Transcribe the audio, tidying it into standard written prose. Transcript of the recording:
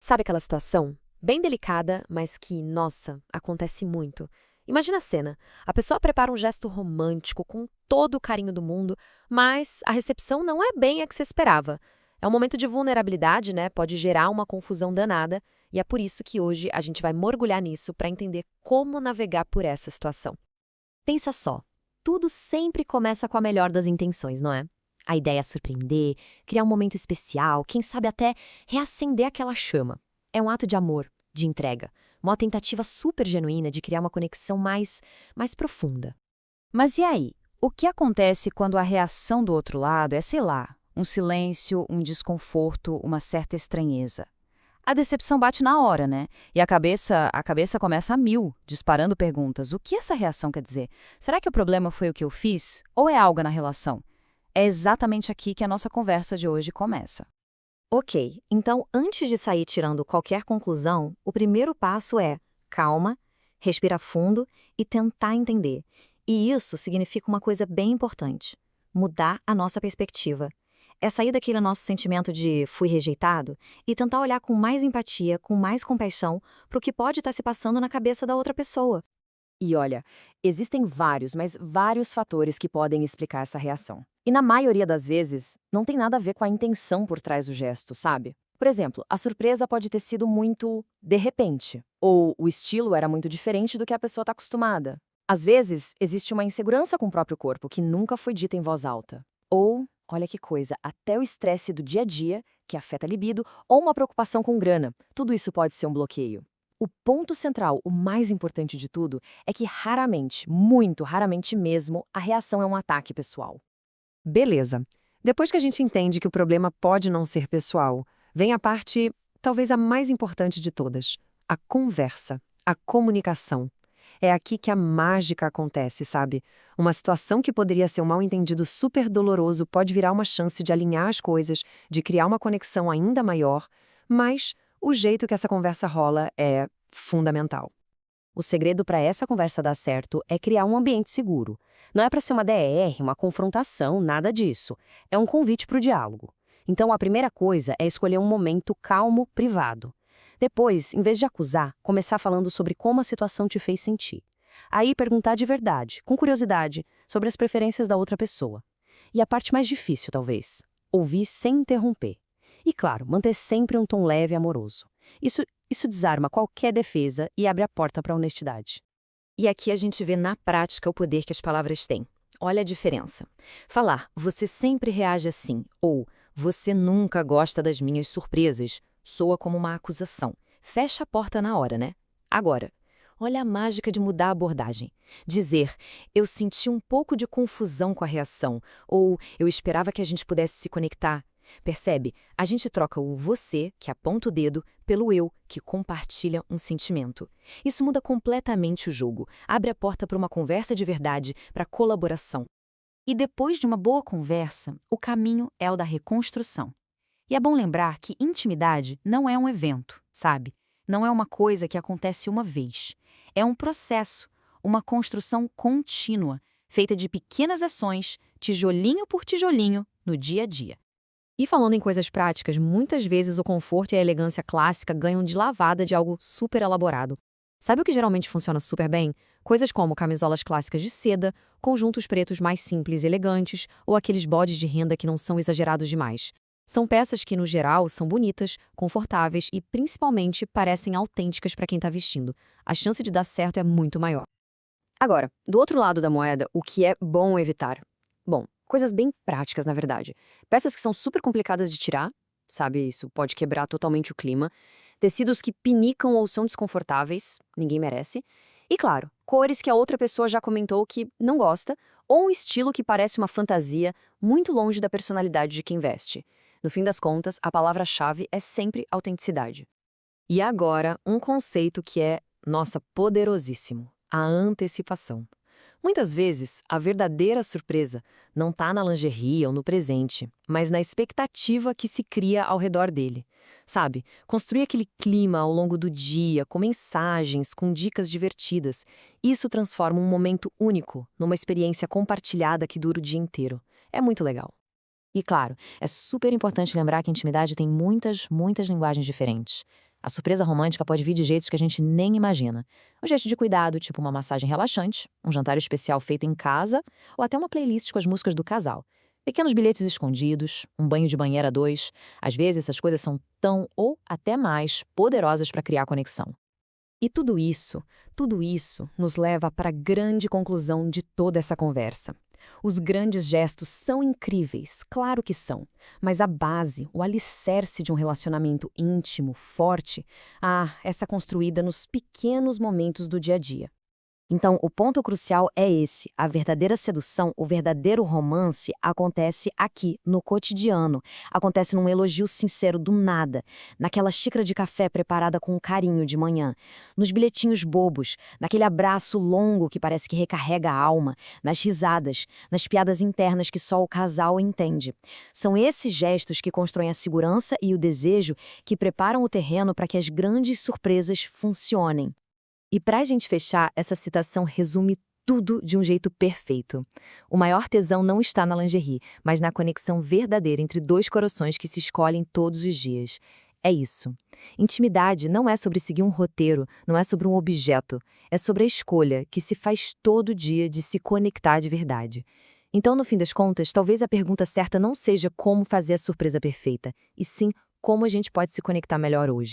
Sabe aquela situação? Bem delicada, mas que, nossa, acontece muito. Imagina a cena. A pessoa prepara um gesto romântico com todo o carinho do mundo, mas a recepção não é bem a que se esperava. É um momento de vulnerabilidade, né? Pode gerar uma confusão danada, e é por isso que hoje a gente vai mergulhar nisso para entender como navegar por essa situação. Pensa só, tudo sempre começa com a melhor das intenções, não é? A ideia é surpreender, criar um momento especial, quem sabe até reacender aquela chama. É um ato de amor, de entrega, uma tentativa super genuína de criar uma conexão mais profunda. Mas e aí? O que acontece quando a reação do outro lado é, sei lá, um silêncio, um desconforto, uma certa estranheza? A decepção bate na hora, né? E a cabeça começa a mil, disparando perguntas. O que essa reação quer dizer? Será que o problema foi o que eu fiz? Ou é algo na relação? É exatamente aqui que a nossa conversa de hoje começa. Ok, então antes de sair tirando qualquer conclusão, o primeiro passo é calma, respira fundo e tentar entender. E isso significa uma coisa bem importante: mudar a nossa perspectiva. É sair daquele nosso sentimento de fui rejeitado e tentar olhar com mais empatia, com mais compaixão para o que pode estar se passando na cabeça da outra pessoa. E olha, existem vários, mas vários fatores que podem explicar essa reação. E na maioria das vezes, não tem nada a ver com a intenção por trás do gesto, sabe? Por exemplo, a surpresa pode ter sido muito de repente, ou o estilo era muito diferente do que a pessoa está acostumada. Às vezes, existe uma insegurança com o próprio corpo que nunca foi dita em voz alta. Ou, olha que coisa, até o estresse do dia a dia, que afeta a libido, ou uma preocupação com grana. Tudo isso pode ser um bloqueio. O ponto central, o mais importante de tudo, é que raramente, muito raramente mesmo, a reação é um ataque pessoal. Beleza. Depois que a gente entende que o problema pode não ser pessoal, vem a parte, talvez a mais importante de todas: a conversa, a comunicação. É aqui que a mágica acontece, sabe? Uma situação que poderia ser um mal-entendido super doloroso pode virar uma chance de alinhar as coisas, de criar uma conexão ainda maior, mas o jeito que essa conversa rola é fundamental. O segredo para essa conversa dar certo é criar um ambiente seguro. Não é para ser uma DR, uma confrontação, nada disso. É um convite para o diálogo. Então, a primeira coisa é escolher um momento calmo, privado. Depois, em vez de acusar, começar falando sobre como a situação te fez sentir. Aí, perguntar de verdade, com curiosidade, sobre as preferências da outra pessoa. E a parte mais difícil, talvez, ouvir sem interromper. E, claro, manter sempre um tom leve e amoroso. Isso desarma qualquer defesa e abre a porta para a honestidade. E aqui a gente vê na prática o poder que as palavras têm. Olha a diferença. Falar, você sempre reage assim, ou você nunca gosta das minhas surpresas, soa como uma acusação. Fecha a porta na hora, né? Agora, olha a mágica de mudar a abordagem. Dizer, eu senti um pouco de confusão com a reação, ou eu esperava que a gente pudesse se conectar. Percebe? A gente troca o você, que aponta o dedo, pelo eu, que compartilha um sentimento. Isso muda completamente o jogo, abre a porta para uma conversa de verdade, para colaboração. E depois de uma boa conversa, o caminho é o da reconstrução. E é bom lembrar que intimidade não é um evento, sabe? Não é uma coisa que acontece uma vez. É um processo, uma construção contínua, feita de pequenas ações, tijolinho por tijolinho, no dia a dia. E falando em coisas práticas, muitas vezes o conforto e a elegância clássica ganham de lavada de algo super elaborado. Sabe o que geralmente funciona super bem? Coisas como camisolas clássicas de seda, conjuntos pretos mais simples e elegantes, ou aqueles bodes de renda que não são exagerados demais. São peças que, no geral, são bonitas, confortáveis e, principalmente, parecem autênticas para quem está vestindo. A chance de dar certo é muito maior. Agora, do outro lado da moeda, o que é bom evitar? Bom, coisas bem práticas, na verdade. Peças que são super complicadas de tirar, sabe? Isso pode quebrar totalmente o clima. Tecidos que pinicam ou são desconfortáveis, ninguém merece. E claro, cores que a outra pessoa já comentou que não gosta, ou um estilo que parece uma fantasia muito longe da personalidade de quem veste. No fim das contas, a palavra-chave é sempre autenticidade. E agora, um conceito que é, nossa, poderosíssimo: a antecipação. Muitas vezes, a verdadeira surpresa não está na lingerie ou no presente, mas na expectativa que se cria ao redor dele. Sabe, construir aquele clima ao longo do dia, com mensagens, com dicas divertidas, isso transforma um momento único numa experiência compartilhada que dura o dia inteiro. É muito legal. E claro, é super importante lembrar que a intimidade tem muitas linguagens diferentes. A surpresa romântica pode vir de jeitos que a gente nem imagina. Um gesto de cuidado, tipo uma massagem relaxante, um jantar especial feito em casa ou até uma playlist com as músicas do casal. Pequenos bilhetes escondidos, um banho de banheira a dois. Às vezes essas coisas são tão ou até mais poderosas para criar conexão. E tudo isso nos leva para a grande conclusão de toda essa conversa. Os grandes gestos são incríveis, claro que são, mas a base, o alicerce de um relacionamento íntimo, forte, essa é construída nos pequenos momentos do dia a dia. Então, o ponto crucial é esse: a verdadeira sedução, o verdadeiro romance acontece aqui, no cotidiano. Acontece num elogio sincero do nada, naquela xícara de café preparada com carinho de manhã, nos bilhetinhos bobos, naquele abraço longo que parece que recarrega a alma, nas risadas, nas piadas internas que só o casal entende. São esses gestos que constroem a segurança e o desejo que preparam o terreno para que as grandes surpresas funcionem. E para a gente fechar, essa citação resume tudo de um jeito perfeito. O maior tesão não está na lingerie, mas na conexão verdadeira entre dois corações que se escolhem todos os dias. É isso. Intimidade não é sobre seguir um roteiro, não é sobre um objeto. É sobre a escolha que se faz todo dia de se conectar de verdade. Então, no fim das contas, talvez a pergunta certa não seja como fazer a surpresa perfeita, e sim como a gente pode se conectar melhor hoje.